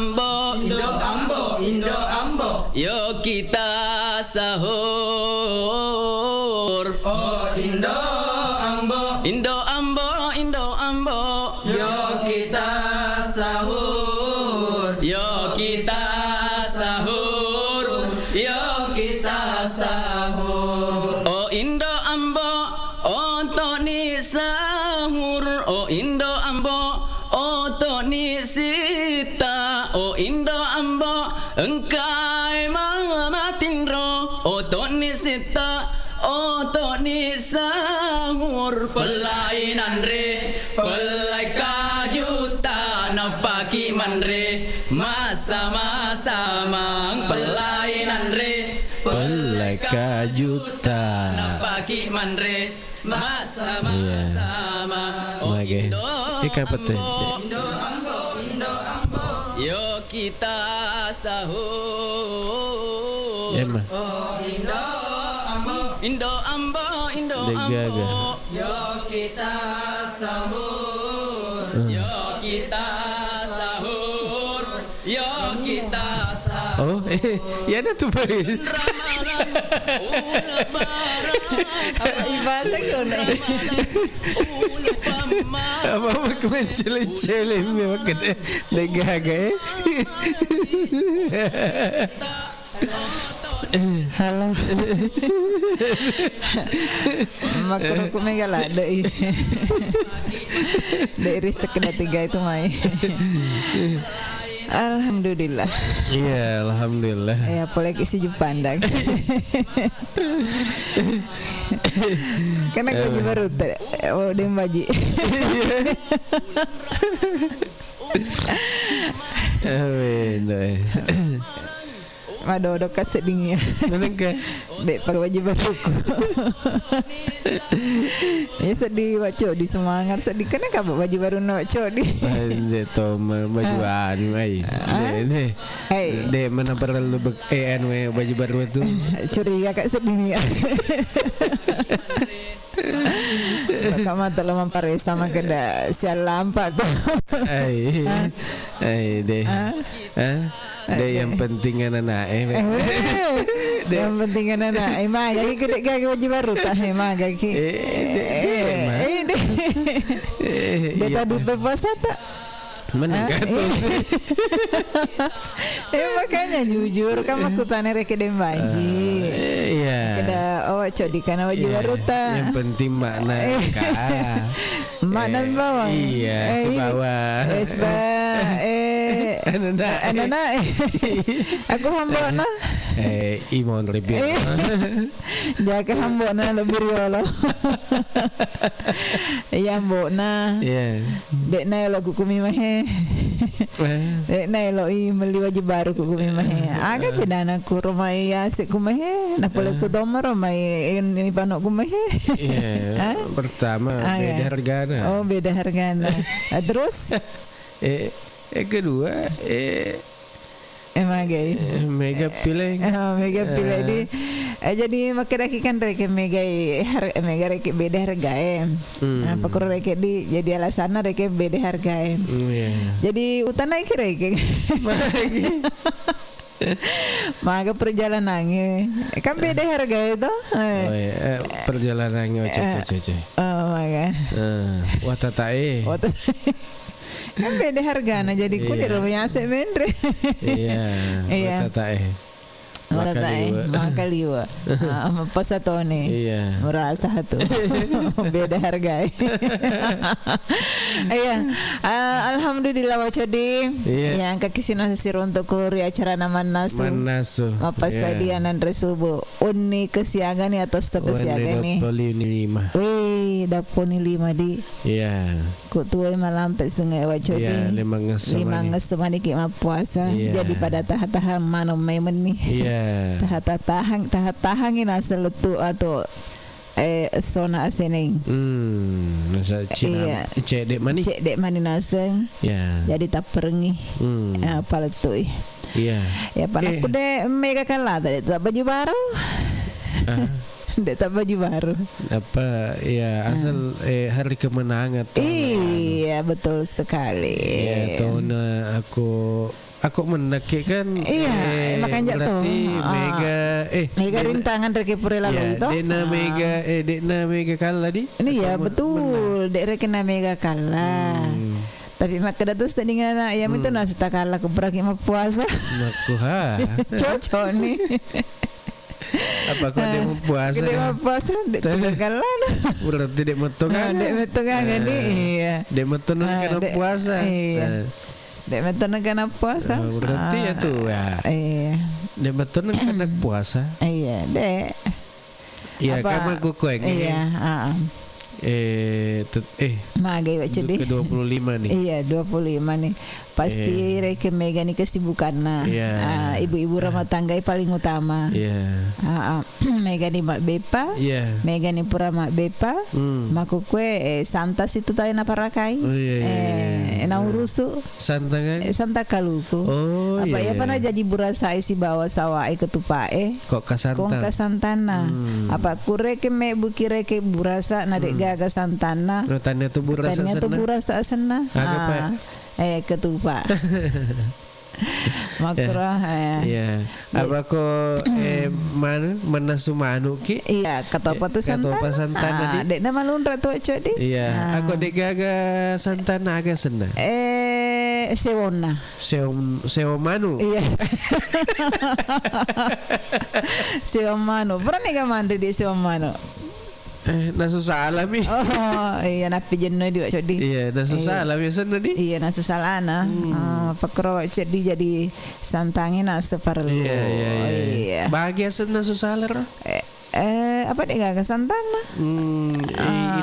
Ambo, Indo Ambo, Indo Ambo. yo kita sahur. Oh Indo Ambo, Indo Ambo, Indo Ambo, yo kita sahur. yo kita sahur, yo Kita sahur. oh Indo Ambo, oh Toni sahur, oh Indo Ambo, oh Toni sita, oh Indo Ambo, engkai mama tindro, oh Toni sita, oh Toni sahur, pelainan re, pelai kajuta, napaki manre, masa-masa mang pelainan re, Pelai kajuta. napaki manre, masa-masa mang. Oh Lagi. Indo Ika pete. Ambo, Indo Ambo, Indo Ambo. yo kita sahur. Ya mah. Oh Indo Ambo, Indo Ambo, Indo Degaga. Ambo, yo kita sahur. yo kita sahur, yo kita sahur. Oh, ya ada tuh Baris. Ramalan, lebaran, Ibasa ko na. pamah. Apa makan cile-cile memang kena degaga. Halo. Makro ko may gala dai. Dai rista kena tiga itu mai. Alhamdulillah. Iya, alhamdulillah. Ya boleh isi pandang. Karena gaji baru oh dem baji. Benar. Madodo kasih dingin. Nanti kan Dek pakai baju baru. Ya sedih waco di semangat sedih kan kabak baju baru nak waco di. Dek toma bajuan mai. Dek Hei, dek mana perlu ENW baju baru itu. curiga kak sedih. Kak mata lama paris sama keda sial lampak tuh. Dek. Dek yang penting anak Yang penting kan anak emang gaki gede gaki baju baru tak emang gaki. Dia tadi berpuasa tak? Mana kata Makanya jujur kan aku tanya reke dem baji. Iya. Kada awak cok di kana baju baru tak? Yang penting makna kah. Makna bawang. Iya, sebawang. Anak aku hamba na. Imon lebih. Jaga hamba na lebih riolo. Ya hamba na. Iya. Dek na lo kukumi mahe. Dek na lo I meli baju baru kukumi mahe. Aga pidana ku rumah ya sik kumahe. Na pole ku domar rumah ini panok kumahe. Iya. Pertama beda hargana. Oh beda hargana. Terus kedua emang gay. mega pilih. Mega pilih di. Jadi makin kan reke mega reke beda harga apa kurang reke di jadi alasan reke beda harga jadi utana iki reke maka perjalanannya kan beda harga itu Perjalanannya cece. Maka Watatae. kan beda harga jadi ku di rumahnya asik mendre Iya. Watatae. Maka liwa pas satu nih merasa satu beda harga iya alhamdulillah wacodi yang kakisina sisir untuk kuri acara Manasu mapas tadi anan resubo uni kesiagan nih atas to kesiagan nih wih daponi 5 di iya kok tuai malam pe sungai wacodi 5 nges maniki puasa jadi pada tahan mano memen nih tahan asal tu atau sona aseneng masa Cina cek dek mani naseng jadi tak pergi apa letui ya panaku dek mega kalah tadi tak baju baru Dek tak baju baru. Apa ya asal hari kemenangan tuh. Iya betul sekali. Iya tahun aku mendaki kan. Iya makanya berarti tuh. Mega rintangan reke pure lalu itu. Dena mega kalah di. Ini ya betul. Dek reke na mega kalah. Tapi mak kedatus tadi ngana ayam itu nasi tak kalah keberaki mak puasa. Maku ha. Cocok nih. Apa kau dia mau puasa? Dia mau puasa, dia tidak kalah. Berarti dia metongan. Dia metongan ini. Iya. Dia metongan kena puasa. Iya. Dia metongan kena puasa. Berarti ya tuh ya. Iya. Dia metongan kena puasa. Iya, dek. Iya, kamu aku kueng. Iya. Magai baca deh. Ke 25 nih. Iya 25 nih. Pasti reke mega nih kesibukanna. Ibu-ibu rumah tangga paling utama. Mega nih mak bepa. Mega nih pura mak bepa. Maku kue santas itu tayo na parakai. Na urusu. Santa kan? Santa kaluku. Apa ya pana jadi burasa si bawa sawa ketupa Kok kasanta? Kong kasantana. Apa kureke me bukire ke burasa na dek gaga santana. Tanya tu burasa sana. Tanya tu burasa sana. Ketupa. Makro apa ko mana sumanu ki? Iya kata apa tu santana. Dek nama lundra tu cok di. Iya. Aku dek gaga santana agak sana. Sewona. Sewomanu. Iya. Sewomanu. Berani ka mandi di Sewomanu? Nasusalam eh. Iya napi jenno di cok di. Iya nasusalam ya sana di. Iya nasusalana. Pakro cok di jadi santangin seperlu. Iya. Bahagia sana susaler. Apa deh gak santana?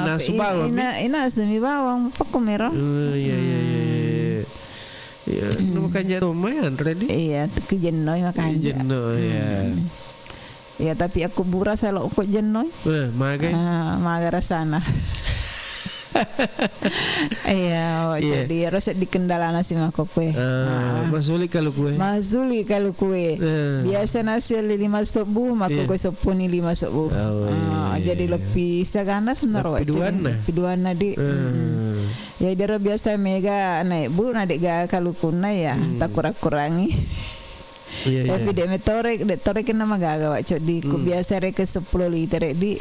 Ina subawang. Ina sumi bawang pakumero. Iya. Iya, bukan jatuh lumayan tadi. Iya, ke jenoy makanya. Jenoy ya. Iya, tapi aku buras kalau kok jenoy. Magai. Magai rasana. Iya, jadi harus dikendalana sih mak kue. Masuli kalau kue. Masuli kalau kue. Biasa nasi 5 subuh, mak kue sepuni 5 subuh. Jadi lebih sagana senar wak. Piduana di. Ya dia biasa mega naik bu nadik ga kalau kuna ya tak kurangi. Tapi dek metore kena magaga wak cok di ku biasa reke 10 liter di.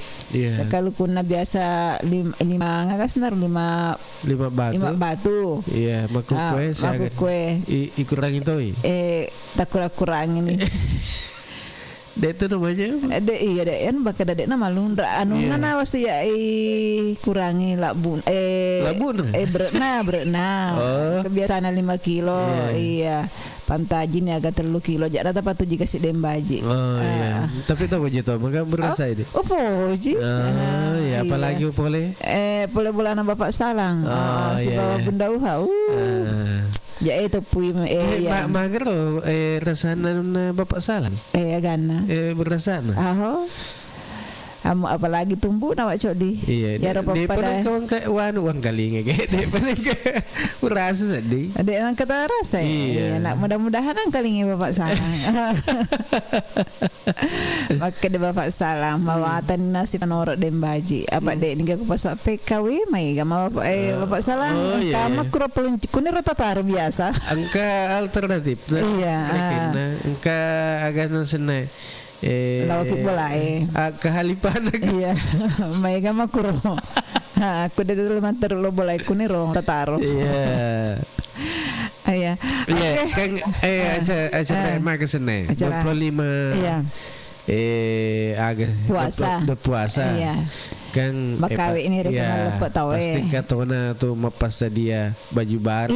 Kalau kuna biasa 5 ngagas nar 5 batu. Iya, maku kue. Ikurangi toy. Tak kurang ini. Dek itu namanya? Iya dek kan bakal dek nama lundra anu nana wasi ya kurangi labun berenang kebiasaan 5 kilo iya pantajin agak 3 kilo jadi dapat 7 kasih dembaji tapi tahu aja tuh maka berasa ini poji ya apalagi boleh bulan bapak salang si bawa bunda ya itu pui mager loh rasana bapak salang agana berasana apalagi tumbuh nak cok di ya pada kawan uang kali kayak rasa sedih ada yang kata rasa nak mudah-mudahan kali bapak salang maka de bapak salang mawatan nasi panorok dembaji apa dek ni aku pasak PKW mai gama bapak salang kama kura pelun kuni rata tar biasa angka alternatif angka agak senai lawak bola kehalipan iya mai gama kuro aku de dulu manter lo bola kuniro tataro iya kan acara mak kesene 25 agak puasa kan makawi ini rekan lepet tahu pasti katona tuh mapas dia baju baru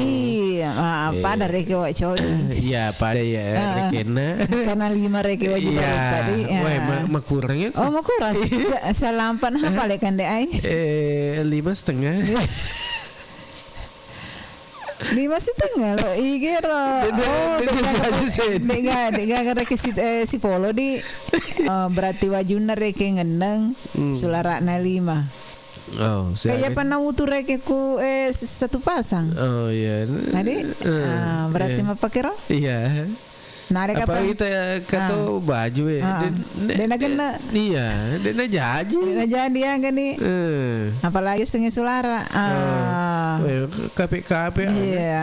pada reke wak cowok iya pada ya rekena karena 5 reke baju baru tadi makurang ya makurang selampan apa lekan dek ai 5,5 5,5 lo igero dega rekisit si polo di berarti wajuna reke ngeneng sulara na 5 kayak pernah utuh reke ku satu pasang iya berarti mah pakai iya Narek apa apa? kita kata baju Dia nak kena. Iya, dia nak jadi. Dia jadi yang gini. Apalagi setengah sulara. KP. Iya,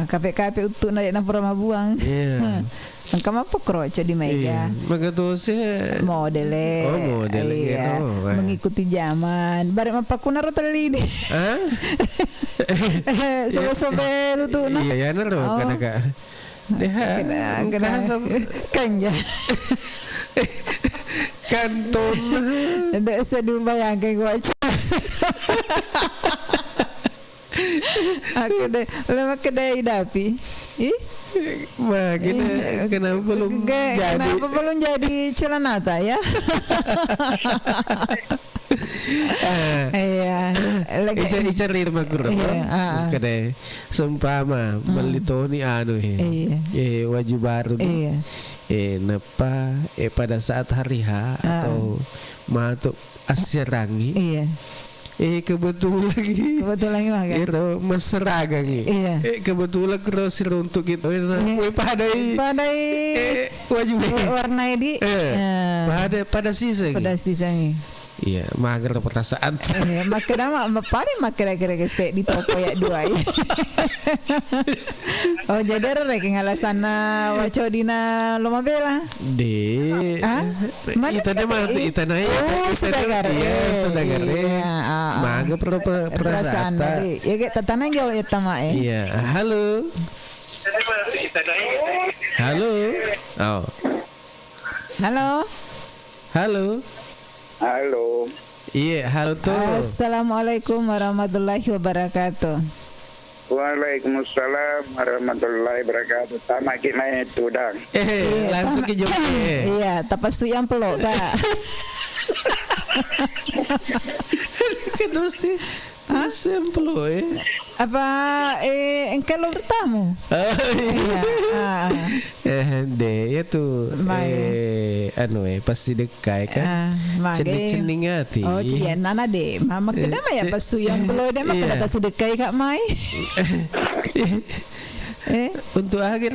KP untuk naik nak pura buang. Iya. Kamu apa kroco di meja? Maka tu saya modele. Iya. Mengikuti zaman. Bareng apa ku naruh tali ni. Sobe-sobe lu tu nah. Iya, naruh kan kak. Kena kanja. Kanton. Ndak sedih bayangkan gua aja. Aku deh, lama kedai dapi. Kenapa belum jadi? Kenapa belum jadi celanata ya? Iya, lagi cari rumah guru. Kedai sempama melitoni wajib baru. Napa pada saat hari H atau matuk asirangi. Iya. Kebetulan lagi Iro meseragang kebetulan kerosir untuk itu padai wajib warna ini pada sisa iya mager perasaan makin lama makin kira-kira di toko ya dua oh jadi rek ngalasan waco dina loma bela itana sudah gare mager perasaan ya kayak tatana jauh ya tama iya halo Halo. Iya, halo tuh. Assalamualaikum warahmatullahi wabarakatuh. Waalaikumsalam warahmatullahi wabarakatuh. Sama kita itu dang. Langsung ke Jogja. Iya, tapas tu yang pelok tak. Itu sih. Simpel apa engkau bertamu itu pasti dekai kan cening hati oh iya nana deh mama kenapa ya pas yang belum deh maka kata sedekai kak mai untuk akhir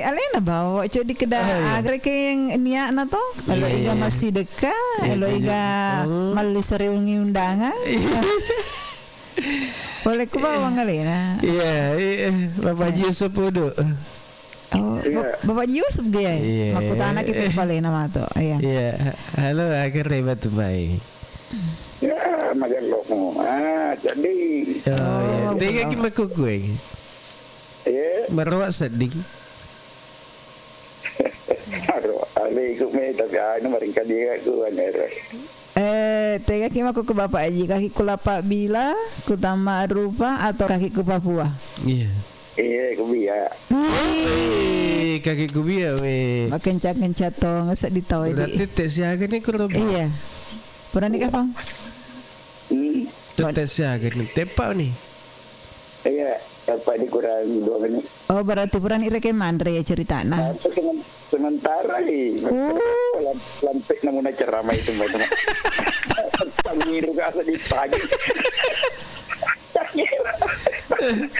alena bawa coba kedai agar ke yang niat na to kalau iga masih dekat kalau iga malu sering undangan boleh ku bawa ngalena iya Bapak Yusuf udah Bapak Yusuf gaya makuta anak kita paling nama to iya halo akhirnya batu baik ya majalok mo jadi tiga gimana gue merawat seding Alaikum tapi anu maring kadiga ku anere tega kima ku bapak aji kaki ku lapak bila ku tama rupa atau kaki ku Papua iya ku biya kaki ku biya kencang-kencang to ngesak ditawa berarti tes siaga ni ku lebih iya pernah nikah pang tes siaga ni tepak ni iya apa di kurang 2 menit oh berarti pernah ireke mandre ya cerita nah sementara lantik namuna ceramah itu mbak panggil kasa di pagi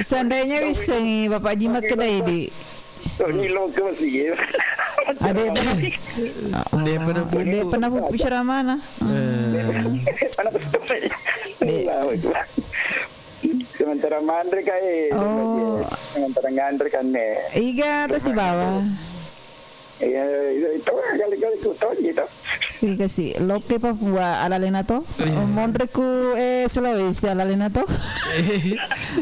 seandainya bisa nih Bapak Jimat kedai di ini lo ke masih ada pernah bicara mana sementara mandre kae sementara ngandre kan iga atas di bawah iya itu kali-kali ku tahu gitu kasih loke Papua alalena to mondre ku Sulawesi alalena to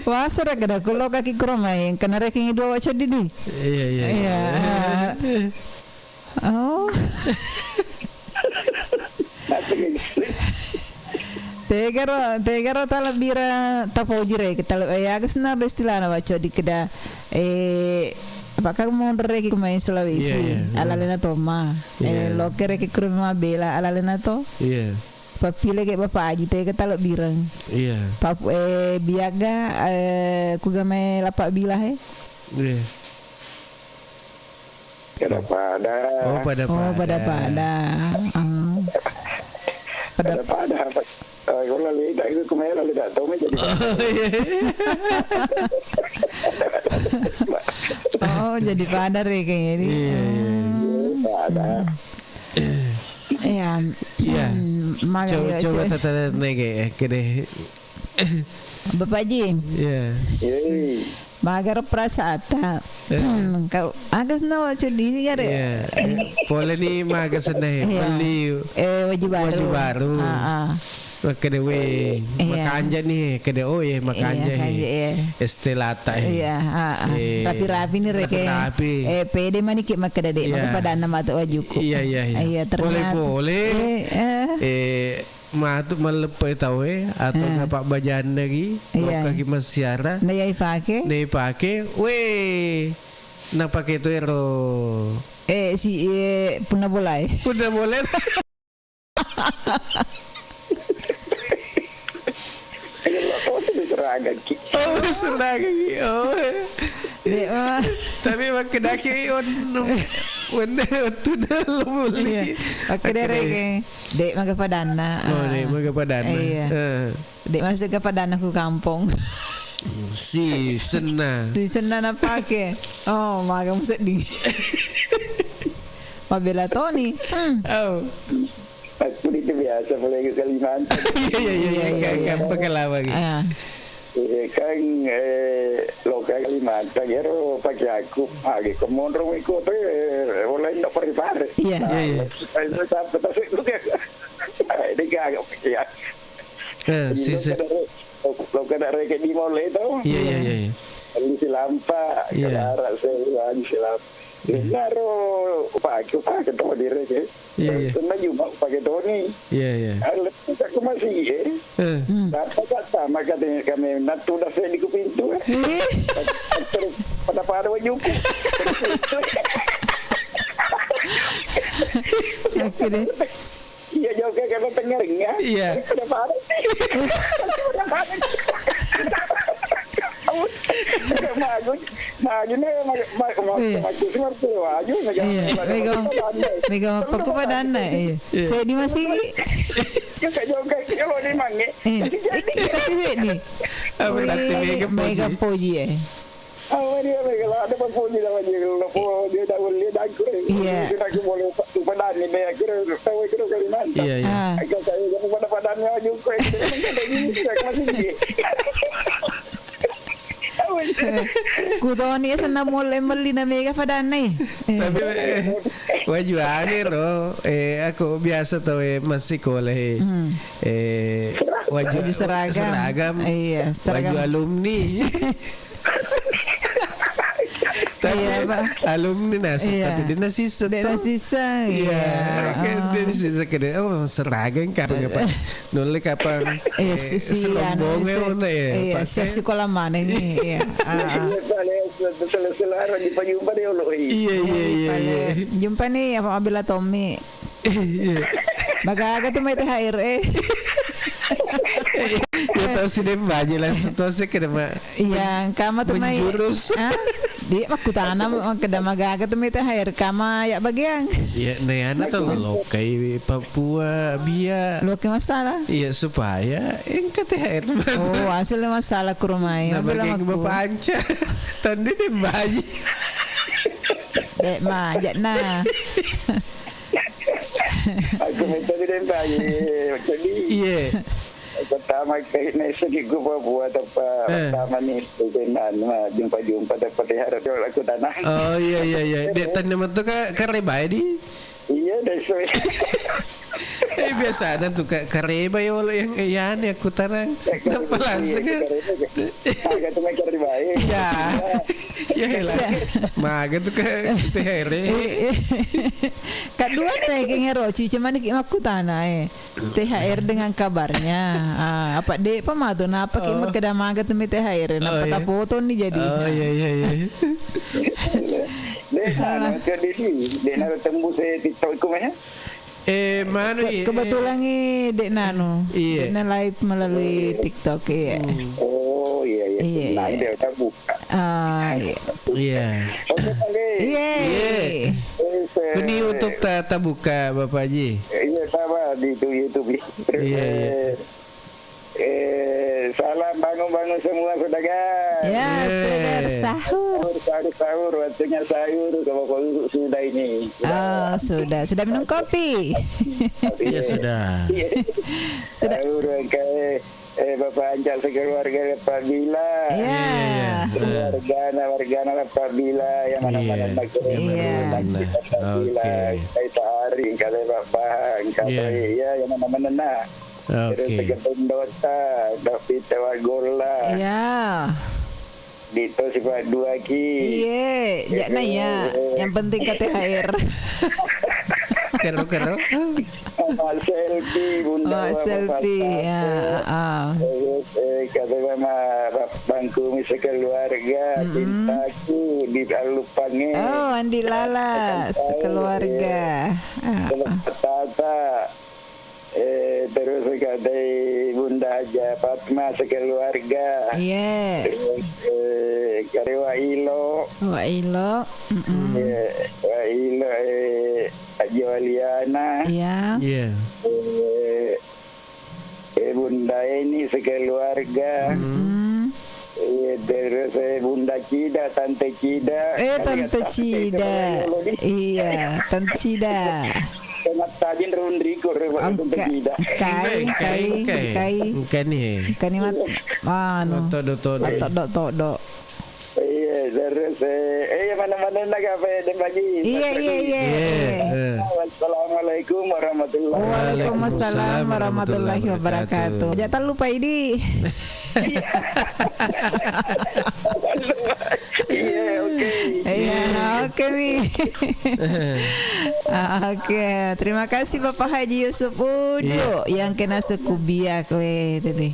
wasara kada ku loka ki kromai kana reking dua waca didi iya oh Tegaro talabira tapojire kita agus na istilahna waco di keda apakah mau reki kumai Sulawesi alalena to ma lo kere ki kurma bela alalena to papile ke bapak aji tega talabira papu biaga kugame lapak bila pada kalau lihat itu kemana lihat tahu menjadi Oh, jadi padar ya kayaknya ini. Ada. Iya. Iya. Coba Coba tata nege kede. Bapak Ji, Iya. Yey. magar prasata. Kau agas nawa cedi gare. Iya. Boleh nih maga senai beli Wajib baru. baju baru. Kede we makanja nih kede makanja estelata Iya, rapi-rapi nih reke. Rapi. Pede mani ki makada de, maka pada nama tu wajuku. Iya. Iya, ternyata. Boleh. Matu melepai tahu atau ngapak bajan lagi kaki masyara Nah, yai pakai. we nak pakai itu ero Puna boleh. udah boleh Oh, seragam. senang Dek mah. tapi makin daki tu dah boleh Pakai dereke. Dek maga padana. nih maga padana Iya. Dek masih ke padana ku kampung. si senang Di sana na pakai. Oh, maga sedih. Mabela Tony. oh Aku itu biasa boleh ke Kalimantan. iya pengalaman lagi Kan lokal Kalimantan ya pakai aku pagi kemonrong ikut boleh nak pergi pare. Iya. Saya sampai tas itu kan. Ini agak ya. si Lokal dari ke di mall itu. iya Di Silampa, Kalarak saya di Silampa. Naro pakai tu dire ke. Iya. Senang juga pakai Tony. iya Aku masih dapat sama katanya kami natu dah saya di pintu. Pada pada wajuku. Akhirnya. Iya juga kalau tengah. Iya. Pada pada. Mega paku padana. Saya di masih. Kasih ni. Apa nanti Mega poji ada pempunyai dalam dia dah boleh dah Iya. Dia nak boleh padan ni dia kira tahu kira Kalimantan. Iya. Agak saya pada padannya juga. Kutoni sana mulai meli na mega padana. Tapi waju ane ro aku biasa tau masih koleh waju seragam Iya, baju alumni tapi alumni nasi tapi dia nasi sisa iya kan dia sisa kena seragam kapan nolak kapan selombongnya mana iya sekolah mana ini iya Selera di pajumpa dia loh. Iya. Jumpa nih apa Abila Tommy. Baga tu mai THR Ya tahu sih dia banyak lah situasi kena iya kama tu mai menjurus. Di makutana kada magaga tu mai THR kama ya bagian. Ya neana tuh lokai Papua biar Lokai masalah. Iya supaya yang ke THR Oh hasilnya masalah kurumai. Nah bagi bapak anca tanda dia baji. Dek ma jatna. Aku minta dia bagi. Jadi Iya. pertama kali segi gua buat apa pertama ni benar jumpa dapat THR aku tanah. Oh iya. Dek tanda tu kareba di. Iya dah so. Biasa ada tuh kareba ya yang aku tanang. Nampak langsung kan. Agak tu macam baik. Ya lah. Maga tuh ke THR. Kedua nih kayaknya Roci cuman aku tanah THR dengan kabarnya. Apa dek pemadu na apa kita kada maga tu THR na pata foto nih jadi. Oh iya. Dia nak tembus TikTok itu mana? Mana Kebetulan ni Dek Nano. Iya. Dek Nano live melalui TikTok ya. Oh iya. Nah dia tak buka. Iya. Iya. Ini untuk tak buka Bapak Haji. Iya sama di YouTube. Iya. Salam bangun-bangun semua saudara. Ya, saudara sahur. Sahur, waktunya sahur kalau sudah ini. Sudah minum kopi. Iya sudah. Sahur kayak Bapak Ancal sekeluarga Pak Bila. Iya. Wargana Pak Bila yang mana-mana nak Pak Bila. Kita hari kalau Bapak kalau ya yang mana-mana nak. Terus tegapun dota, David Tawagola. Ya. Dito sifat dua ki. Iya, jangan ya. Yang penting KTHR. Kero. Selfie bunda. Selfie. Ya. Kata mama bangku misa keluarga, cintaku di alupangnya. Oh, Andi Lala sekeluarga. Tata. Terus kata bunda aja Fatma sekeluarga. Iya. Karewa Ilo. Wailo. Wailo Haji Waliana. Iya. Iya. Bunda ini sekeluarga. Terus bunda Cida, Tante Cida. Tante Cida. Iya, Tante Cida. Tajin Rundriku Tante Cida. Kai ni. Kani mat mano. Todo. Iya, terus mana-mana nak apa dan bagi. Iya. Assalamualaikum warahmatullahi wabarakatuh. Waalaikumsalam warahmatullahi wabarakatuh. Jangan lupa ini. Iya, oke. Iya, oke Mi. Oke, terima kasih Bapak Haji Yusuf Udo yang kena sekubiak deh.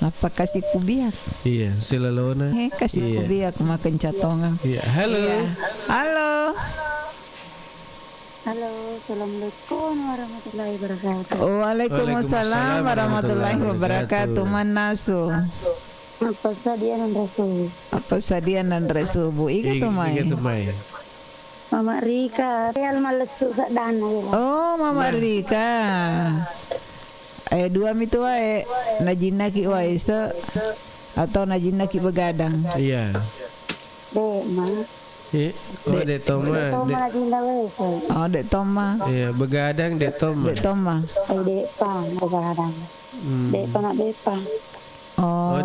Apa kasih kubiak? Iya, silalona. Kasih kubiak makan catongan. Iya, halo. Halo. Halo, assalamualaikum warahmatullahi wabarakatuh. Waalaikumsalam warahmatullahi wabarakatuh. Manasu. Apa sadian dan resubu. Iki tuh mai. Mama Rika, real malesu sak dana. Oh, Mama Rika. Dua mitu wae najina ki wae atau najina ki begadang. Iya. Dek ma. Dek Toma. Najina wae Dek Toma. Iya, begadang Dek Toma. Dek pa begadang. Dek pa nak bepa.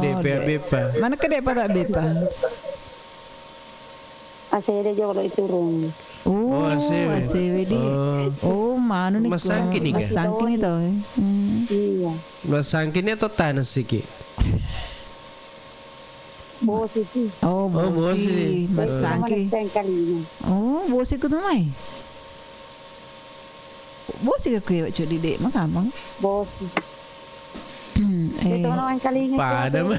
Dek bepa. Mana ke Dek pa tak bepa? Asede jolo itu rum. Asede di. Manu ni. Masangkin ni kan? Masangkin itu. Iya. Masangkin atau tanah siki? Bosi sih. Bosi. Masangkin. Bosi ku namai. Bosi ke kuya cok di Dek makamang. Bosi. Itu orang kali ini. Pada mah.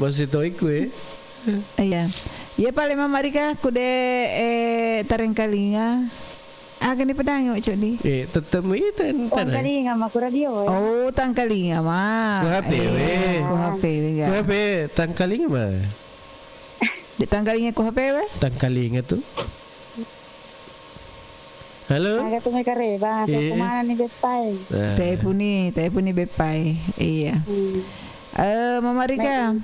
Bosi to iku Iya. Ya paling Mama Rika kude tareng kalinga. Gani pedang yo cok di. Tetemu itu entar. Kalinga mah ku radio. Tang kalinga mah. Ku HP Ku HP we. Ku HP tang kalinga mah. Di tang kalinga ku HP we. Tang kalinga tuh. Halo. Agak tuh mereka reba. Kemana nih bepai? Teleponi bepai. Iya. Mama Rika.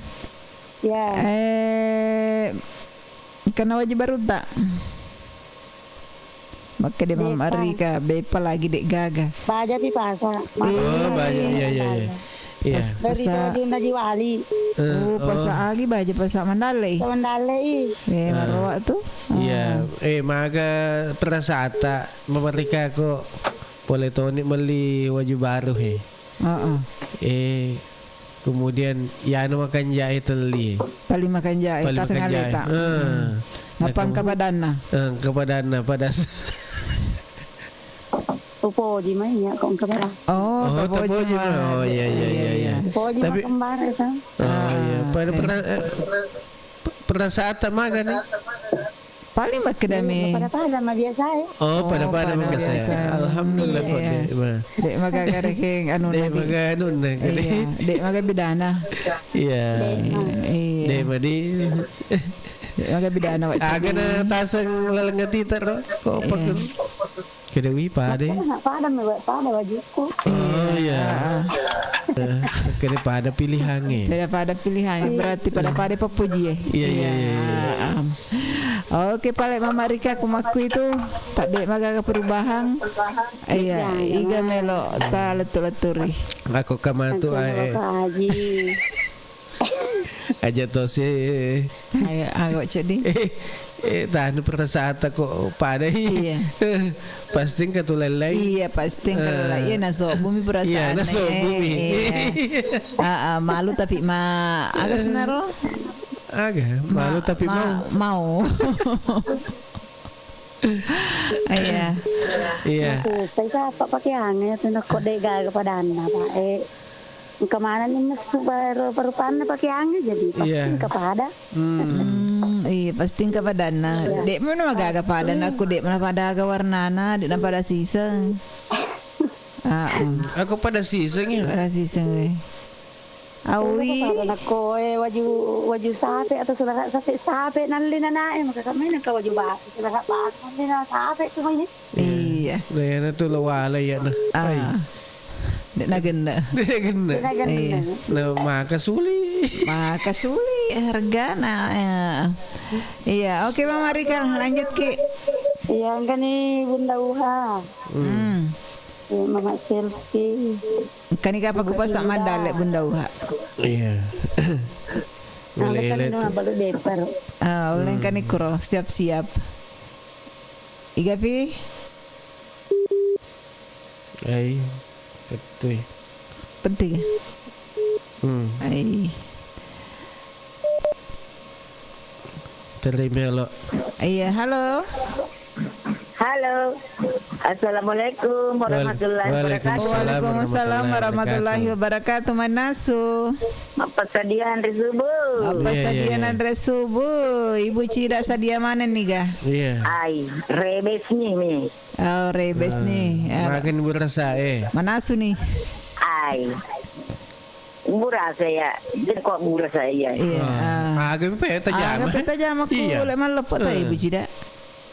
Ya. Kena wajib baru tak? Maka dia Mama Rika bepa lagi Dek Gaga. Baja pi pasar. Baja iya. Dari lagi Naji Wali. Pasar lagi baja pasar Mandalay. Mandalay. Marwah tuh. Iya. Maga perasata Mama Rika kok boleh tonik beli wajib baru kemudian Yano makan jahe teli. Kali makan jahe tak sengaleta. Ngapang kepadana. Kepadana pada. Poji mah ya kok kepada. Poji mah. Iya. Poji mah kembar itu. Iya. Pada perasaan makan nih. Paling makedame. Pada mah biasa ya. Pada mah biasa. Alhamdulillah kok Dek maga kareng anu Dek maga anu Dek maga bidana. Iya. Dek mah di Agak bidana wak cedi. Agak na tasang lalangati taro. Ko pag kedewi pade. Pada wajuku. Oh ya. Kena pada pilihannya. Pada pilihan berarti pada pepuji. Iya. Oke, Pak Mama Rika kumaku itu tak dek magaga perubahan. Iya, iga melo ta letul-leturi. Aku kamantu ae. Haji. Aja to si. Ayo agak cedi. Tahan perasaan aku pada Iya. Pasti katulelai. Iya, pasti kalau lah. Iya, naso bumi perasaan. Iya, naso bumi. Malu tapi agak senaro. Agak malu tapi mau. Iya. Iya. Saya apa pakai angin tu nak kode gagal kepada anda pak. Kemana nih masuk perupaan pakai angin jadi pasti kepada. Iya pasti kepada anda. Dek mana agak kepada aku dek mana pada agak warnana dek mana pada siseng. Aku pada sisengnya. Pada siseng. Awi. Kalau nak koe waju sape atau sudah sape nanti nanae maka kami nak waju bak sudah bak nanti nak sape tu mah. Iya. Nah, tu lawala ya nah. Dek nagenda. Nah, maka suli harga Iya, oke Mama Rika lanjut Ki. Iya kan ni Bunda Uha. Mama Selfie. Kan ni apa kupas tak mandalek Bunda Uha. Iya. Boleh lah. Baru deper. Oleh kan ni kuro siap-siap. Iga Pi. Ay, betul. Penting. Ay. Terima lo. Iya, halo. Halo. Assalamualaikum warahmatullahi wabarakatuh. Waalaikumsalam warahmatullahi wabarakatuh. Manasu. Apa sadian hari subuh? Apa sadian hari subuh? Ibu Cida sadia mana nih ga? Iya. Ai, rebes nih. Oh, rebes nih. Makin berasa Manasu nih. Ai. Murah saya. Dia kok murah saya. Iya. Agak peta jam. Agak peta jam aku lek malepot Ibu Cida.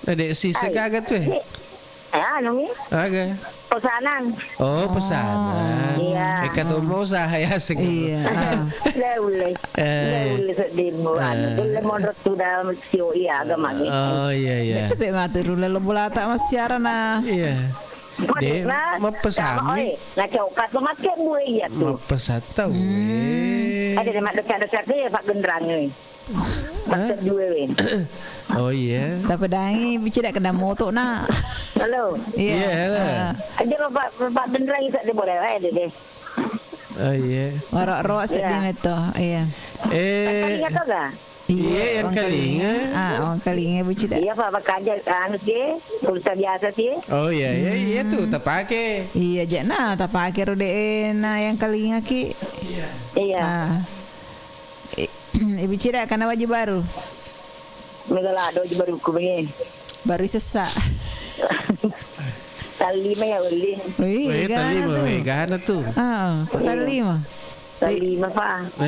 Ada sisa kaget tuh. Anu ni? Agak. Pesanan. Oh, pesanan. Iya. Kata mau usaha ya sing. Iya. Boleh sedih mo. Boleh modal tu dalam sio iya agama ni. Oh iya. Tapi mati rule lo bola tak mas siarana. Iya. Dia mepesan ni. Nak cakap pemakai buat iya tu. Mepesat tahu. Ada dekat dekat dia Pak Gendrang ni. Maksud dua weh. Oh iya. Tak pedangi bicara kena motor nak. Halo. Iya. Ada Pak Gendrang tak boleh deh. Oh iya. Warak-warak sedih meto. Iya. Kali kata tak? Iya yang kalinga. Orang kalinga bicara. Iya Pak kerja anu sih, pulsa biasa sih. Oh iya tu tak pakai. Iya jana tak pakai rode yang kalinga Ki. Iya. Ibu Cira kena baju baru. Megala baju baru ku begini. Baru sesak. Tali mah ya boleh. Wih, gana tu. Kok tali mah? Tali mah Pak.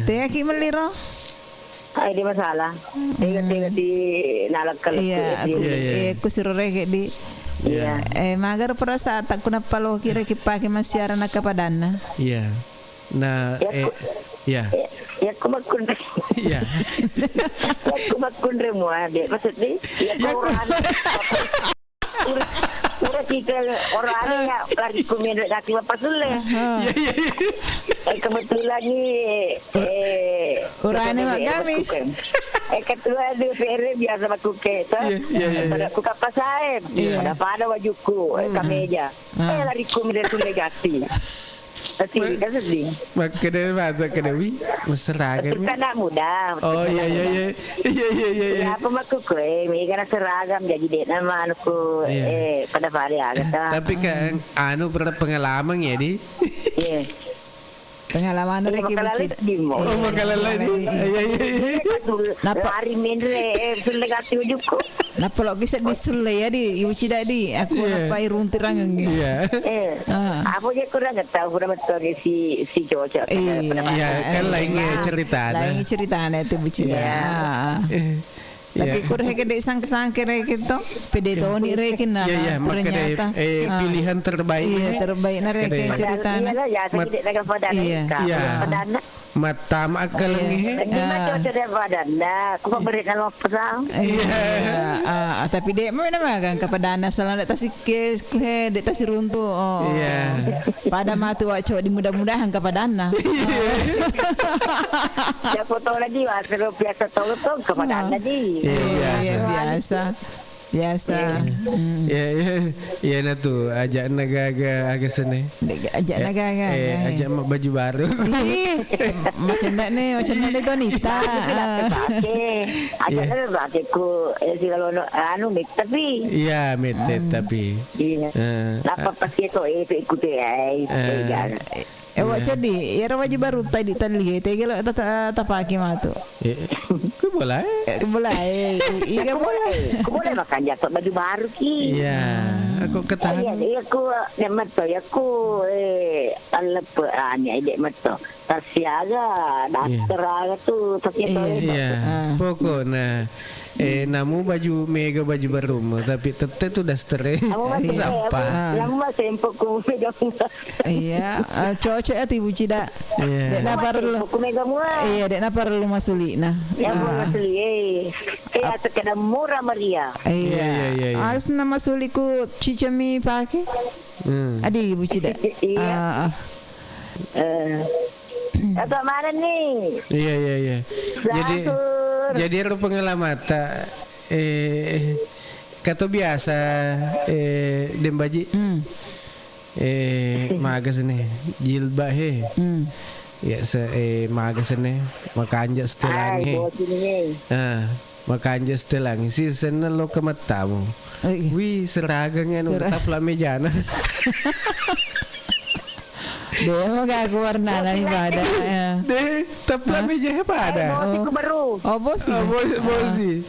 Teh Ki meliro. Ada masalah. Tengok di nalak kalau. Iya, aku suruh rek di. Iya. Magar perasa tak kuna palo kira pakai masyarakat kepadana. Iya. Nah, ya. Ya kumakun. Iya. Ya kumakun remo ade. Maksudnya ya orang. Udah kita orang ya lari kumin kaki bapak dulu. Iya. Kebetulan ni urane mak gamis. Ketua ada fere biasa aku ke. Pada aku kapas saib. Pada wajuku kameja. Lari kumin dari legasi. Tapi kan sedih. Maka dia bahasa kedewi seragam. Kan anak muda. Oh iya. Apa maku kue? Mereka seragam jadi dek nama anakku. Pada hari agak. Tapi kan anu pernah pengalaman ya di. Iya. Pengalaman rek Ibu Cida. Oh makalah lagi. Iya. Lari mendre sulegati ujuku. Napa lo bisa disulle ya di Ibu Cida di. Aku napa iruntirang ngi. Iya. Apa je kurang tahu kurang betul si cocok. Iya kan lain cerita. Lain ceritanya itu Ibu Cida. Tapi kurang kedek sangke gitu. Pedetoni rekin nah. Iya, makanya pilihan terbaik. Iya, terbaik na rekin ceritanya. Ya, sedikit lagi pada Iya. Mata makal ngi. Di mana cerita pada anda? Kau beri nama pasang. Iya. Tapi dek mana magang kepadana selalu dek tasik kes dek tasik runtuh. Iya. Pada matu waco di mudah-mudahan kepadana. Ya foto lagi wah kalau biasa tahu tuh kepada anda di. Biasa. Ya na tu ajak nagaga agak sene. Ajak nagaga. Ajak baju baru. Macam nak ni tu Nita. Ajak nak pakai ku si kalau anu mit tapi. Iya mit tapi. Iya. Apa pakai tu ikut Awak jadi, era wajib baru tadi lihat, kalau tak pakai matu. Kau boleh? Boleh, iya boleh. Kau boleh makan jatuh baju baru ki. Iya, aku ketahan. Iya, aku nak mata, aku alepanya ide mata. Tasiaga, dasar tu tak kita. Iya, pokoknya. Namu baju mega baju baru tapi tetep tu daster sampah. Lama sempo ku mega. Iya, cocok ati buci dak. Dek na perlu. Ku mega mua. Iya, dek na perlu masuli nah. Ya masuli sekedar murah meriah. Iya. Harus na masuli ku cicami pakai. Adi buci dak. Iya. Atau mana nih? Iya. Jadi ru pengalaman kata biasa dembaji magas ni jilbah ya magas ni makanja setelang makanja setelang season lo ke matamu wi seragang yang tetap lah mejana. Dia mau gak warna na ibadah. Deh, tapla meja apa ada? Bosiku baru.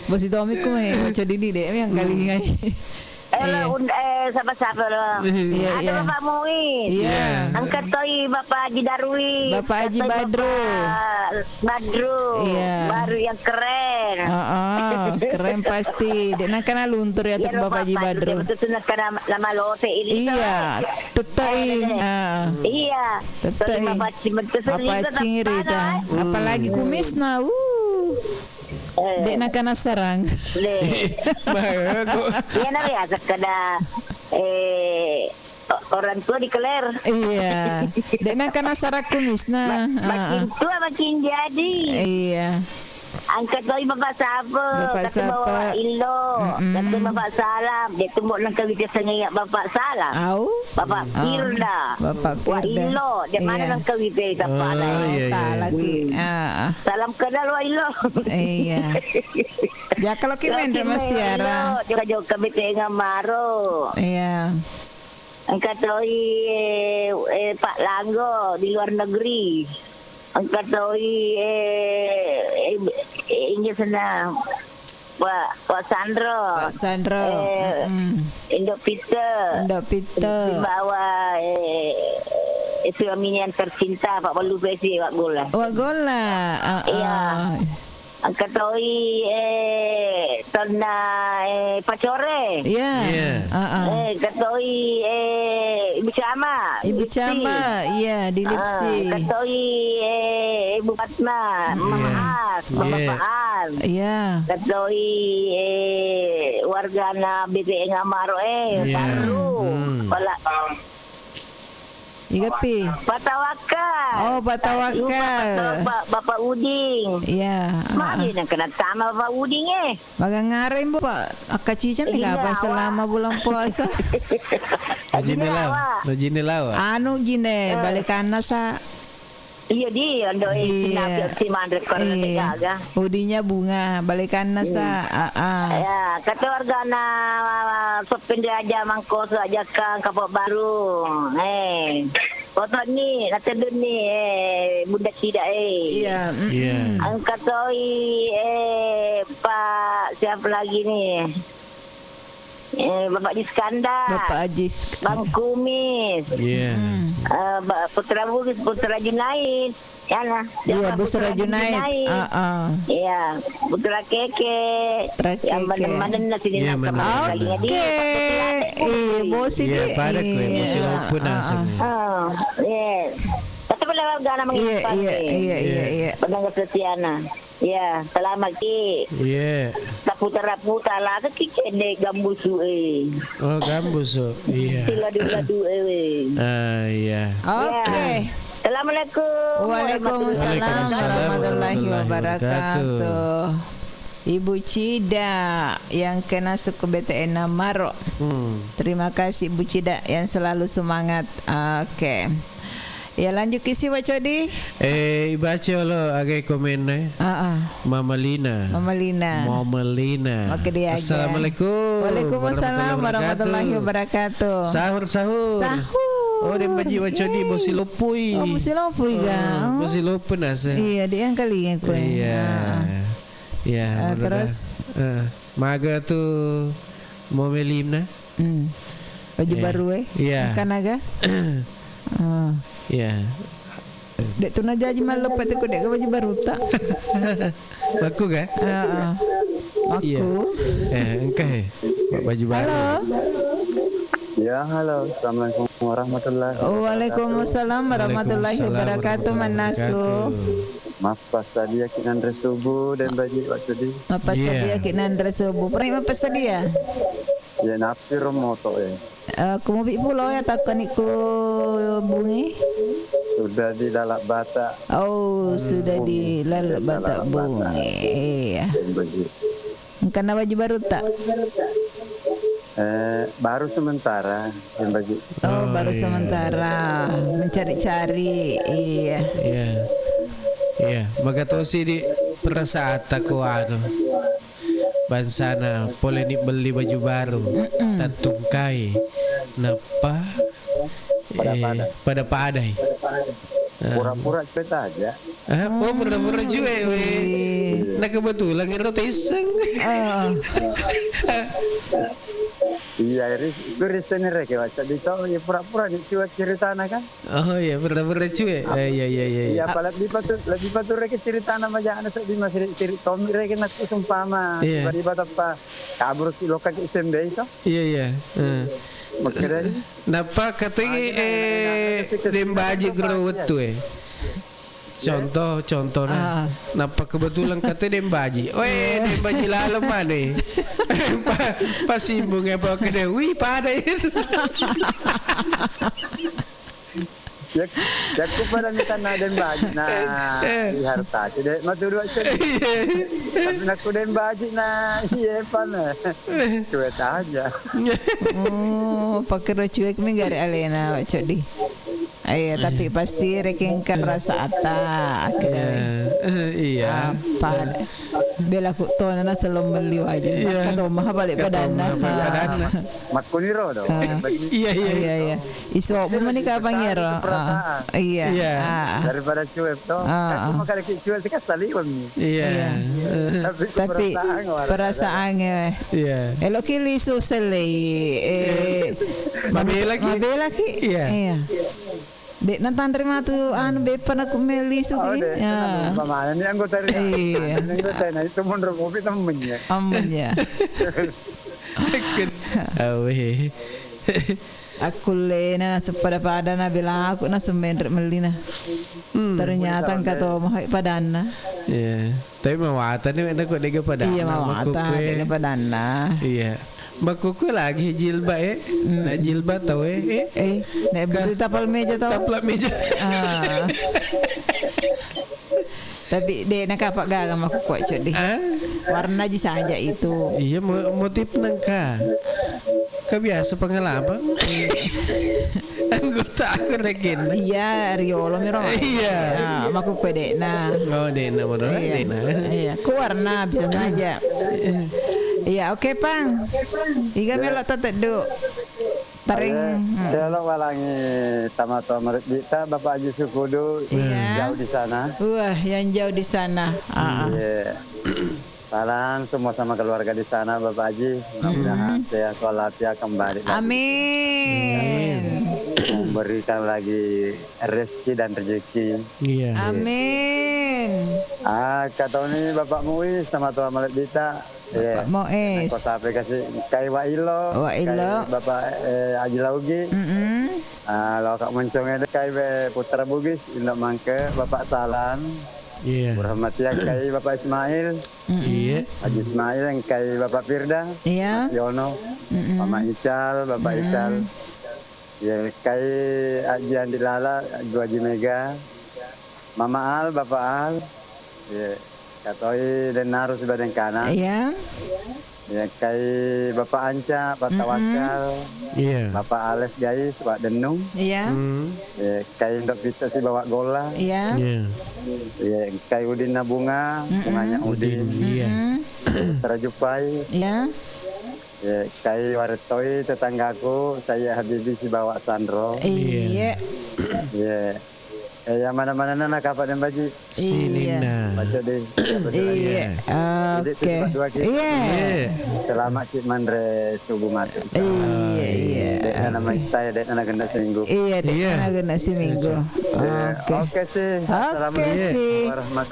Bosi Tommy ku macam Didi deh yang kali ngai. Siapa-siapa lah. Ada Bapak Muin. Iya. Angkat toi Bapak Haji Darwi. Bapak Haji Badru. Iya. Baru yang keren. Keren pasti. Dia nak kena luntur ya tu Bapak Haji Badru. Betul nak kena lama lose ini. Iya. Tetai. Iya. Tetai. Apa cingiri dah. Apalagi kumis na. Dek nak kena serang. Iya nak ya sekadar orang tua dikeler. Iya. Dek nak kena sarak kumis na. Makin tua makin jadi. Iya. Angkat lagi Bapak Sapa. Kata bawa Ilo. Kata Bapak Salam. Dia tumbuk lang kawit dia sengayat Bapak Salam. Bapak Firda. Bapak Wah Firda. Ilo. Dia mana lang kawit dia siapa Tak lagi. Salam kenal Wah Ilo. Iya. Ya kalau kimen masih ara. Jauh-jauh kami tengah maro. Iya. Angkat lagi Pak Langgo di luar negeri. Angkat doi ini sana Pak Sandro Indo Peter di bawah suaminya yang tercinta Pak Balu Besi Wak Gola iya angkat doi Tona Pacore angkat doi Ibu Cama iya di Lipsi angkat doi Ibu Fatma Maaf Bapak Faal iya angkat doi warga na BPN Ngamaro baru wala Igapi. Patawakal. Patawakal. Bapak Uding. Iya. Mari nak kena sama Bapak Uding Bagang ngarin bu Pak. Akacican tiga apa selama bulan puasa. Jine lawa. Anu jine balikan nasa. Iya di ando si mandek korang jaga. Udinya bunga balikan nasa. Ya, kata warga na sopin dia aja mangkos aja kan kapok baru. Foto ni kata dun ni budak tidak Iya. Angkat toi Pak siapa lagi ni? Bapak Haji Skandar. Bapak Haji Bang Kumis. Putra Bugis, Putra Junaid. Ya lah. Iya, Putra Junaid. Iya, Putra Keke. Yang mana-mana sini nak kalinya dia. Bosi dia. Iya, pada ku bosi lampun asal. Tapi boleh gana mengipas. Iya. Penangga Setiana. Ya, selamat ki. Iya. Putar lah ke kede gambusu Oh, gambusu. Iya. Ladu Iya. Oke. Assalamualaikum. Waalaikumsalam warahmatullahi wabarakatuh. Ibu Cida yang kena suku BTN Maro. Terima kasih Ibu Cida yang selalu semangat. Oke. Ya lanjut kisi Wacodi. Baca lo agak komen Mama Lina. Maka dia Assalamualaikum. Waalaikumsalam warahmatullahi wabarakatuh. Sahur. Oh, dia baji Wacodi bosi lopui. Oh, bosi lopui ga. Bosi lopui nasa. Iya, dia yang kali yang kue. Iya. Terus maga tu Momelimna. Baju baru Iya. Kanaga. Iya. Dek tu nak jadi malu pati ku dek ke baju baru tak? Aku kan? Aku. Engkau baju baru. Halo. Ya, halo. Assalamualaikum warahmatullahi wabarakatuh. Waalaikumsalam warahmatullahi wabarakatuh. Manasu. Maaf pas tadi yakinan resubuh dan bagi waktu di. Apa tadi yakinan resubuh? Pernah apa tadi ya? Ya napi remoto ya. Aku mau pulau ya takkan iku bungi. Sudah di lalak bata. Oh, sudah di lalak bata bungi. Iya. Karena baju baru tak? Baru sementara yang bagi. Oh, baru sementara mencari-cari. Iya. Maka tu si di perasaan aku bansana boleh ni beli baju baru tatungkai napa pada padai pura-pura cerita aja. Pura-pura juga nak kebetulan kita iseng. Iya, itu reason rek baca di tahu ya pura-pura ni cuat cerita kan. Oh iya, pura-pura cuat. Iya. Ya palat lebih patut rek cerita nama jangan ada di masih cerita Tommy rek nak sumpama. Tiba-tiba apa kabur si lokal ke SMB itu. Iya. Makanya napa katanya dembaji gerowet tu Contoh napa kebetulan kata dembaji. Dembaji lalu mana? Pas simbung apa kena pada Ya aku pada minta dan baju di harta jadi matu dua tapi aku dan baju iya pana cuek aja. Pakai cuek menggari alena Codi. Tapi pasti rekenkan rasa ata iya apa bela ku to na selom beliau aja kalau mah balik padana makuniro do iya iso bumani ka pangero iya daripada cuek to cuma kada cuek sekas taliwan iya tapi perasaannya elok kili susele mabela ki iya Dek nanti terima tu bepan aku meli suki. Ya. Pamana ni anggota rin. Anggota na itu mundur mobil temennya. Amannya. Awe. Aku lena pada na bilang aku na semendr melina. Ternyata kata mau padana. Iya. Tapi mawatan ni nak dega padana. Iya mawatan dega padana. Iya. Makuku lagi jilbab nak jilbab tahu nak beli tapal meja tahu tapal meja tapi dek nak apa gak aku kuat codi warna aja saja itu iya motif nangka kebiasa pengalaman anggota aku rekin iya riolo miro iya aku kuat dek dek modal iya ku warna bisa saja. Iya, oke, Pang. Iga melok tetek duk. Taring. Kalau walangi tama-tama kita Bapak Haji Sukudu jauh di sana. Wah, yang jauh di sana. Iya. Salam semua sama keluarga di sana Bapak Haji. Mudah-mudahan sehat walafiat kembali. Amin. Memberikan lagi rezeki dan rezeki. Iya. Amin. Kata ini Bapak Muiz sama Tuan Malik Dita. Pak Moes. Kota aplikasi Kai Wailo. Wailo. Kai Bapak Haji Laugi. Kalau Kak Mencong ada Kai Putra Bugis. Indak mangke Bapak Salam. Iya. Berhormati Kai Bapak Ismail. Iya. Haji Ismail yang Kai Bapak Firda. Iya. Yono. Mama Ical, Bapak Ical. Ya Kai Haji Andi Lala, Haji Mega. Mama Al, Bapak Al. Ya katoi dan naruh sebadan kanan. Iya. Ya Kai Bapak Anca, Pak Tawakal. Iya. Bapak Ales Gais, Pak Denung. Iya. Ya Kai Ndok Pita si bawa gola. Iya. Iya. Ya Kai Udin Nabunga, bunganya Udin. Iya. Terajupai. Iya. Ya Kai Waretoi tetanggaku, saya Habibi si bawa Sandro. Iya. Ya. Yang mana-mana nana kapak dan baji. Silina. Baca deh. Iya. Oke. Iya. Selamat Cik Mandre subuh mati. Iya. Dek nama saya dek nama gendak seminggu. Iya, dek gendak seminggu. Oke. Oke sih. Oke sih.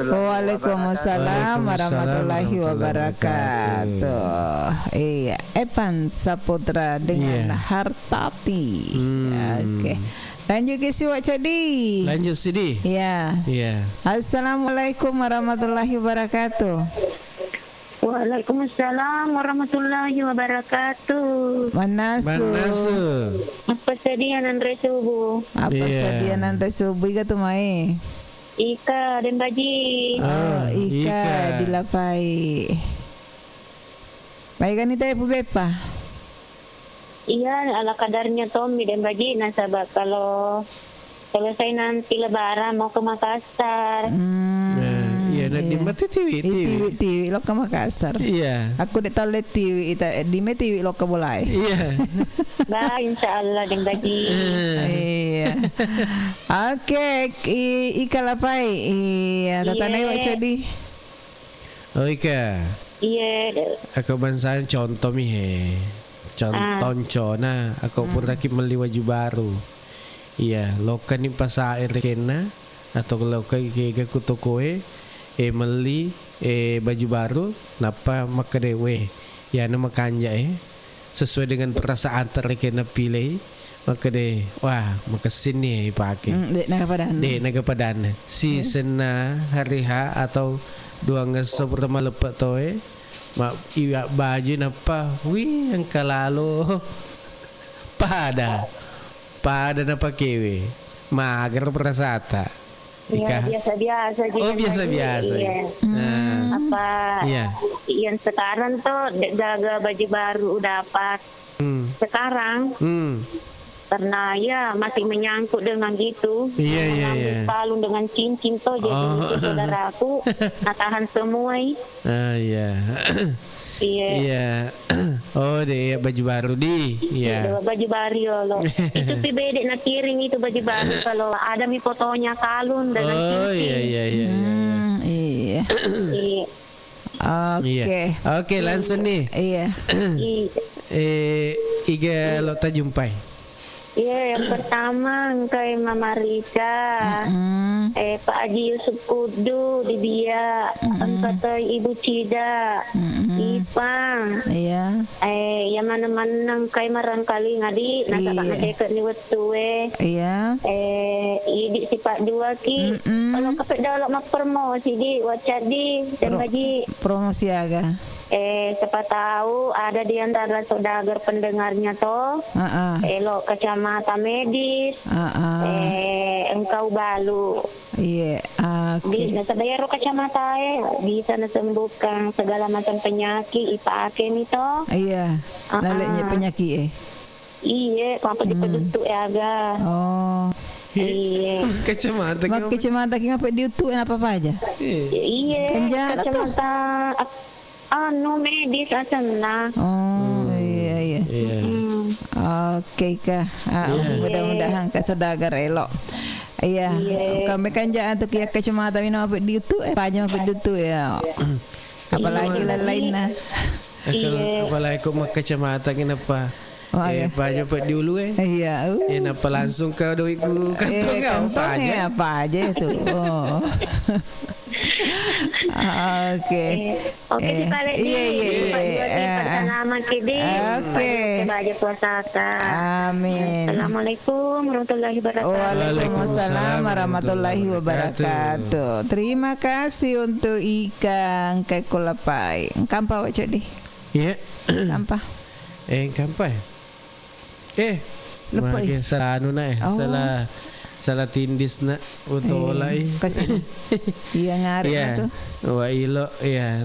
Waalaikumsalam warahmatullahi wabarakatuh. Iya, Evan Saputra dengan Hartati. Oke. Lanjut ke siwak Cadi. Lanjut Sidi. Ya. Iya. Assalamualaikum warahmatullahi wabarakatuh. Waalaikumsalam warahmatullahi wabarakatuh. Manasu. Apa sedian Andre subuh? Apa sedian Andre subuh itu mai? Ika dan baji. Oh, Ika dilapai. Baik kan itu Ibu Bepa? Iya, ala kadarnya Tommy dan baji nasabah kalau selesai nanti lebaran mau ke Makassar. Iya, nanti mati TV lo ke Makassar. Iya. Aku dah tahu TV itu di TV lo ke Bolai. Iya. Bah, insyaallah dan baji. Iya. Oke, Ika lapai. Iya, tatane wak Codi. Oh Ika. Iya. Aku bansaan contoh mi contoh na aku pernah meli baju baru. Iya, loka ni pasair kena atau loka ke kutokoe meli baju baru napa maka dewe. Ya nama kanja sesuai dengan perasaan terkena pilih maka de wah maka sini pakai. Dek naga padan. Si sena hari H atau dua ngeso pertama lepas toe. Mak iwa baju napa wih yang kalalo pada napa kewe mager perasata Iya, biasa-biasa. Oh, biasa-biasa. Iya. Apa? Iya. Yang sekarang tuh jaga baju baru dapat. Sekarang. Karena ya masih menyangkut dengan gitu. Iya. Kalung dengan cincin tuh jadi saudaraku tahan semua. Iya. Iya. Oh, deh baju baru di. Iya. Baju baru lo. Itu si bedek nak kiring itu baju baru kalau ada mi fotonya kalung dengan cincin. Oh, iya. Iya. Oke, langsung nih. Iya. Iga lo tak jumpai. Iya, yang pertama kay Mama Rika, Pak Haji Yusuf Kudu di Bia, kata Ibu Cida, Ipang, iya, yang mana-mana kay marangkali ngadi, nasabak ngedeket ni wetue, iya, idi si Pak Dua ki, kalau kapit dalok mak promosi di wacadi dan Haji promosi aga. Siapa tahu ada di antara saudagar pendengarnya toh. Lo kacamata medis. Engkau balu. Iya. Di nasabaya ro kacamata bisa nasembuhkan segala macam penyakit ipake ni toh. Iya. Laleknya penyakit Iya, apa dipedutuk aga. Oh. Iya. Kacamata. Kacamata ngapa diutuk apa aja? Iya. Kacamata medis asana. Oh, iya. Oke, Kak. Mudah-mudahan Kak saudagar elok. Iya. Kami kan jangan untuk ya kacamata minum apa diutuk apa aja apa diutuk ya. Apalagi lain-lainnya. Apalagi kau mak kacamata kenapa? Banyak pak dulu Iya. Kenapa langsung ke doiku kantong apa aja itu. Oh. Oke. Oke, dibalik bersama Kidi. Oke. Baca puasa. Amin. Assalamualaikum warahmatullahi wabarakatuh. Waalaikumsalam warahmatullahi wabarakatuh. Terima kasih untuk ikan kekulapai. Kampa waca deh. Iya. Kampa. Kampa. Lupa salah salah tindis nak untuk olai kasih iya ngarik tu wa ilo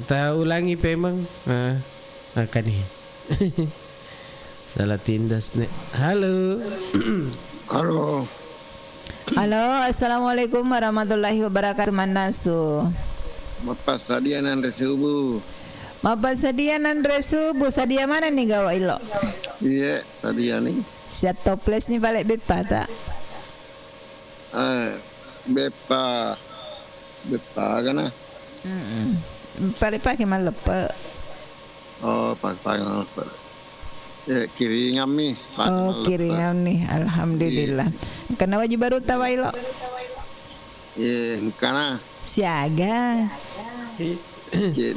tahu ulangi pemang akan ni salah tindas nak. Halo assalamualaikum warahmatullahi wabarakatuh. Manasu Bapak sadianan resubu sadia mana nih gawa ilo? Iya sadia nih siap toples nih balik bepa tak? Bepa kan balik pakai malepa. Oh pakai malepa. Kiringam nih. Kiringam nih. Alhamdulillah. Kena wajib baru tawa ilo? Karena siaga.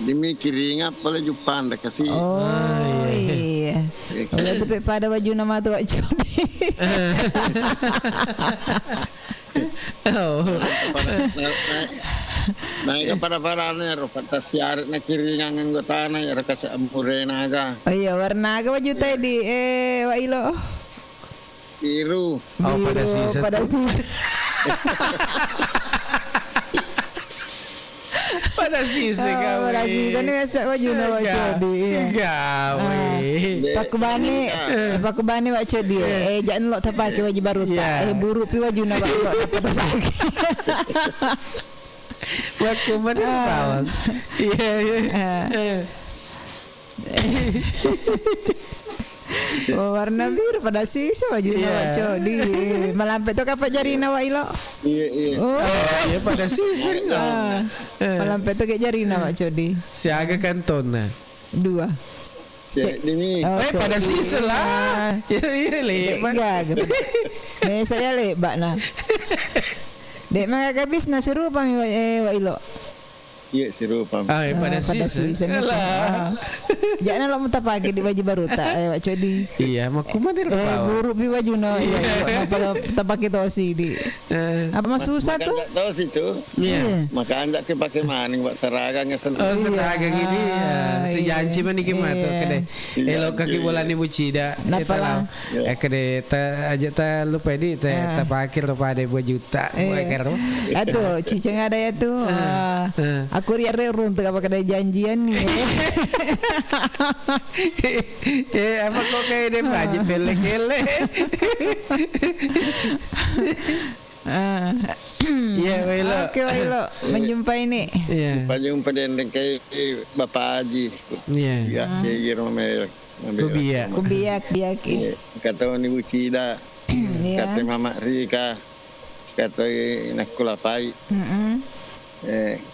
Demi kiringap boleh jupan dah kasih. Iya. Udah tu pada baju nama tu Cik. Naik kepada parane ro siaret na kiringan anggota na ya kas amurena aga. Oh iya warna aga baju tadi wa ilo. Biru. Pada sisa. Pada sisa kau lagi kan biasa baju na baca di Pak bani baca di jangan lo tapaki baju baru tak buru pi baju na baca tapaki waktu mana bawang warna biru pada sisa baju na baca di malampet tu kapan jari na wa ilo. Iya pada sisa malampet tu ke jari na baca di siaga kanton na 2 ini pada sisa lah iya lebat saya lebat na dek makakabis na serupa mi wa ilo. Iya serupa. Pada sisa lah. Jangan lo minta pagi di baju baru tak Pak Codi. Iya, maku mana buru pi baju no. Pada pakai tosi di. Apa mas susah tu? Tosi tu. Iya. Maka anda ke pakai maning buat seragam yang seragam ini. Si janji mana ke mata kedai. Elok kaki bola ni bucida. Napa? Kedai ta aja ta lupa di ta pakai lupa ada 2 juta. Aduh, cicing ada ya tu. Aku riak untuk apa kedai janjian ni. Apa kau kayak dia baju pelek-pelek? Ya, Wailo. Oke, Wailo. Menjumpai ni. Ya. Berjumpa dengan kayak Bapak Haji. Ya. Ya, dia ramai. Kubiak. Kata ni Bucida. Kata Mama Rika. Kata nak kulapai.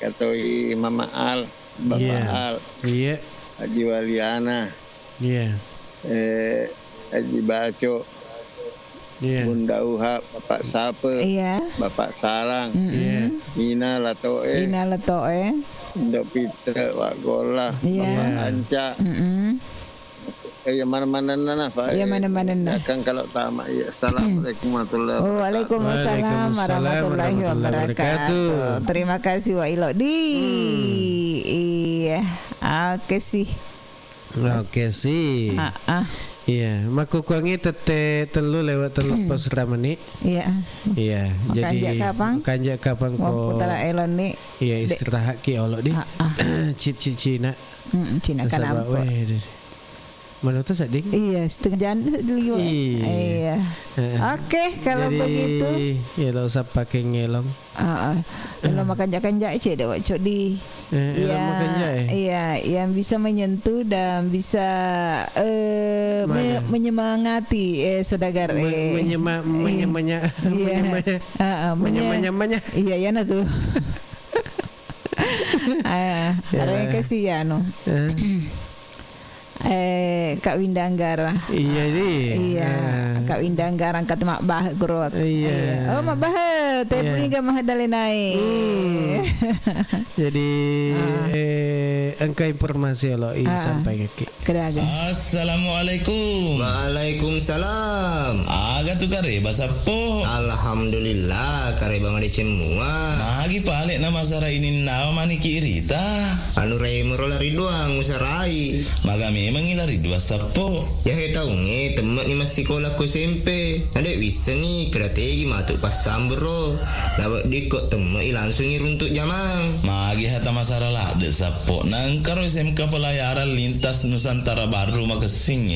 Kata Mama Al. Bapak Al. Iya. Haji Waliana. Iya. Haji Baco. Bunda Uhab, Bapak Sapa, Bapak Salang, Ina Latoe, Indo Pitra, Wak Gola, Bapak Anca. Mana-mana nana Pak. Ya mana-mana nana. Kan kalau tamak ya. Assalamualaikum warahmatullahi wabarakatuh. Waalaikumsalam warahmatullahi wabarakatuh. Terima kasih Wak Ilo di. Iya. Oke sih. Iya, maku kuangi telu lewat telu pos ramani. Iya. Jadi kanjak kapan ko putara elon ni. Iya, istirahat ki olok di. Cina. Cina kan apa? Mana tu sading? Iya, setengah jam dulu. Iya. Oke, kalau begitu. Ya lo usah pakai ngelong. Kalau makan kanjak cik dah wacok di. Iya, yang bisa menyentuh dan bisa menyemangati saudagar. Menyemanya. Iya, ya na tu. Arang kasi Kak Windanggara. Iya nih. Iya. Kak Windanggara kat mak bah guru. Iya. Oh mak bah telepon ga mah dalenai. Jadi angka informasi lo sampai ke Kedaga. Assalamualaikum. Waalaikumsalam. Aga tu kare bahasa po. Alhamdulillah kare bang ade cemua. Nagi palik nama sara ini nama mani kirita. Anu rei merolari doang usarai. Magami mengilari dua sapo. Ya he tahu nge temen ni masih sekolah ku SMP. Ada wisa ni strategi matuk pasam bro. Lawak dikot temen langsung runtuk jamang. Magi hata masara lah de sapo. Nang karo SMK pelayaran lintas Nusantara Baru makasing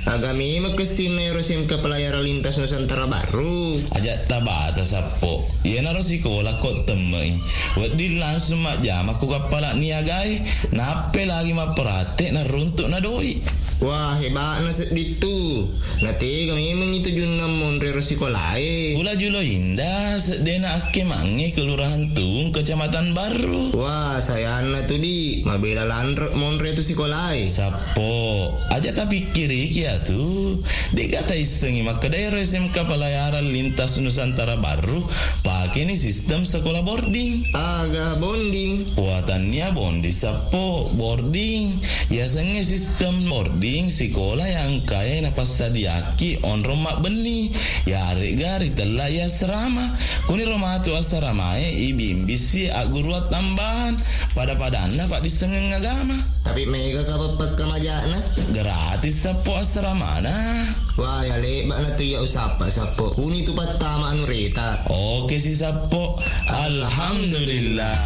Agami makesin na SMK pelayaran lintas Nusantara Baru. Ajak tabata sapo. Iya naro sekolah kok temui. Wad di langsung mak jam aku kapala niagai. Nape lagi mak perhati na runtuk na doi. Wah hebat na ditu. Nanti kami mengitu junam monre sekolah. Pula julo indah sedena ake mange kelurahan Tung Kecamatan Baru. Wah saya na tu di mabela landrek monre tu sekolah. Sapo aja tapi kiri kia tu dek kata isengi maka daerah SMK pelayaran lintas Nusantara Baru pakai ni sistem sekolah boarding. Aga bonding. Buatannya bondi sapo boarding. Biasanya sistem boarding sekolah yang kaya na pasadiaki on romak beni. Ya gari telah ya serama. Kuni rumah tu asrama ibimbisi aguruat tambahan pada anak pak disengeng agama. Tapi mega kapapat kamajana gratis sapo asrama na. Wah ya lebat na tu ya usapa sapo. Kuni tu patama anu reta. Oke si sapo. Alhamdulillah.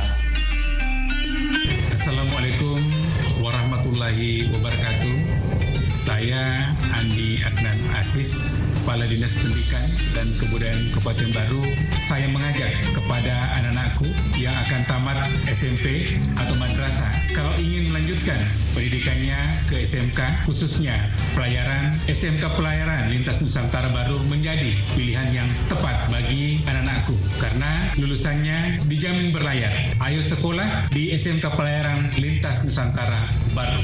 Assalamualaikum warahmatullahi wabarakatuh. Saya Andi Adnan Aziz, Kepala Dinas Pendidikan dan Kebudayaan Kabupaten Baru. Saya mengajak kepada anak-anakku yang akan tamat SMP atau madrasah, kalau ingin melanjutkan pendidikannya ke SMK, khususnya pelayaran, SMK Pelayaran Lintas Nusantara Baru menjadi pilihan yang tepat bagi anak-anakku karena lulusannya dijamin berlayar. Ayo sekolah di SMK Pelayaran Lintas Nusantara Baru.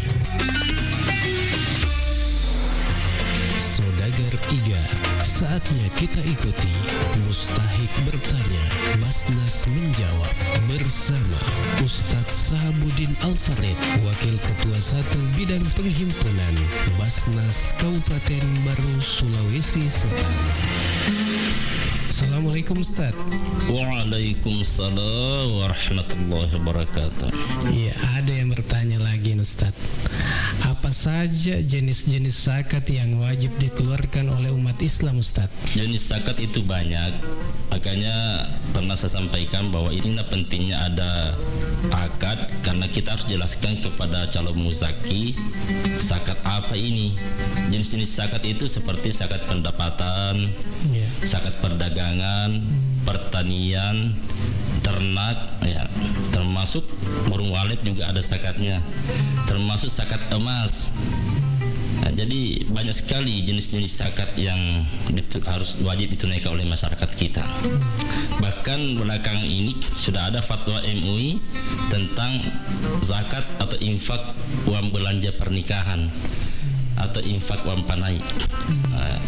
Saudagar Iga, saatnya kita ikuti Mustahik bertanya, Basnas menjawab bersama Ustadz Sahabuddin Al-Farid, Wakil Ketua 1 Bidang Penghimpunan Basnas Kabupaten Baru, Sulawesi Selatan. Assalamualaikum Ustaz. Waalaikumsalam warahmatullahi wabarakatuh. Iya, ada yang bertanya lagi Ustaz. Apa saja jenis-jenis zakat yang wajib dikeluarkan oleh umat Islam Ustaz? Jenis zakat itu banyak. Makanya pernah saya sampaikan bahwa ini pentingnya ada akad karena kita harus jelaskan kepada calon muzaki zakat apa ini. Jenis-jenis zakat itu seperti zakat pendapatan, zakat perdagangan, pertanian, ternak, ya, termasuk burung walet juga ada zakatnya, termasuk zakat emas. Nah, jadi banyak sekali jenis-jenis zakat yang harus wajib ditunaikan oleh masyarakat kita. Bahkan belakangan ini sudah ada fatwa MUI tentang zakat atau infak uang belanja pernikahan atau infak uang panai. Nah,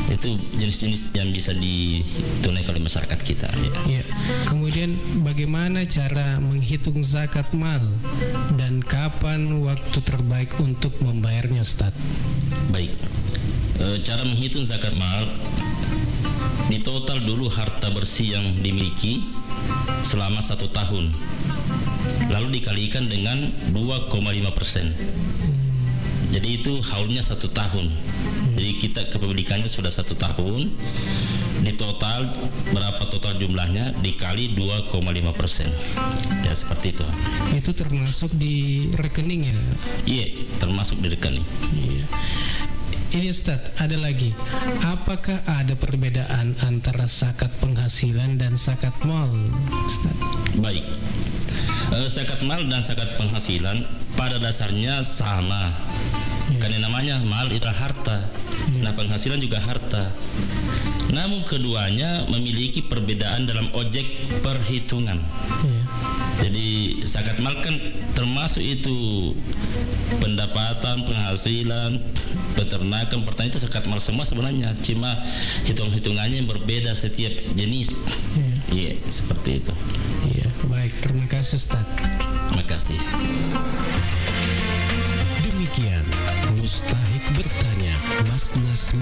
itu jenis-jenis yang bisa ditunaikan oleh masyarakat kita. Ya. Kemudian bagaimana cara menghitung zakat mal dan kapan waktu terbaik untuk membayarnya, Ustaz? Baik, cara menghitung zakat mal, di total dulu harta bersih yang dimiliki selama 1 tahun, lalu dikalikan dengan 2,5%. Jadi itu haulnya 1 tahun. Jadi kita kepemilikannya sudah 1 tahun. Di total berapa total jumlahnya dikali 2,5%. Ya seperti itu. Itu termasuk di rekening ya? Iya, termasuk di rekening. Iya. Ini Ustaz, ada lagi. Apakah ada perbedaan antara zakat penghasilan dan zakat mal, Ustaz? Baik. Zakat mal dan zakat penghasilan pada dasarnya sama. Karena namanya mal itu harta. Nah, penghasilan juga harta. Namun keduanya memiliki perbedaan dalam objek perhitungan. Jadi Zakat mal kan termasuk itu pendapatan, penghasilan, peternakan, pertanian itu zakat mal semua sebenarnya. Cuma hitung-hitungannya yang berbeda setiap jenis. Iya, seperti itu. Iya, baik. Terima kasih, Ustaz. Terima kasih. Demikian Mustahik bertanya, Mas Nas